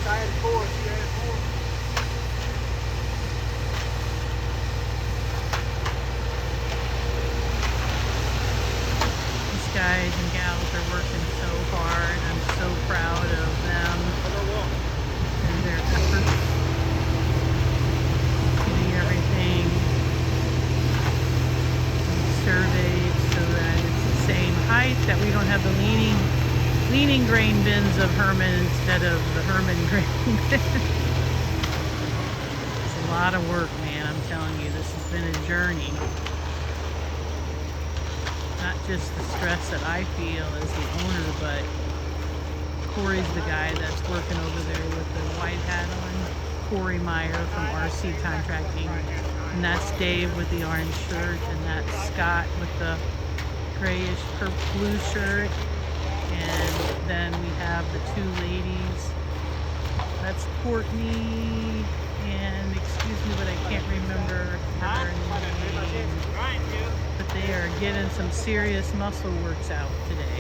I had 4. She had 4. These guys and gals are working so hard. I'm so proud of them and their efforts, getting everything surveyed so that it's the same height, that we don't have the leaning grain bins of Herman instead of the Herman grain bin. It's a lot of work, man. I'm telling you, this has been a journey. Not just the stress that I feel as the owner, but Corey's the guy that's working over there with the white hat on. Corey Meyer from RC Contracting. And that's Dave with the orange shirt. And that's Scott with the grayish blue shirt. And then we have the 2 ladies. That's Courtney and, excuse me, but I can't remember her name. But they are getting some serious muscle works out today.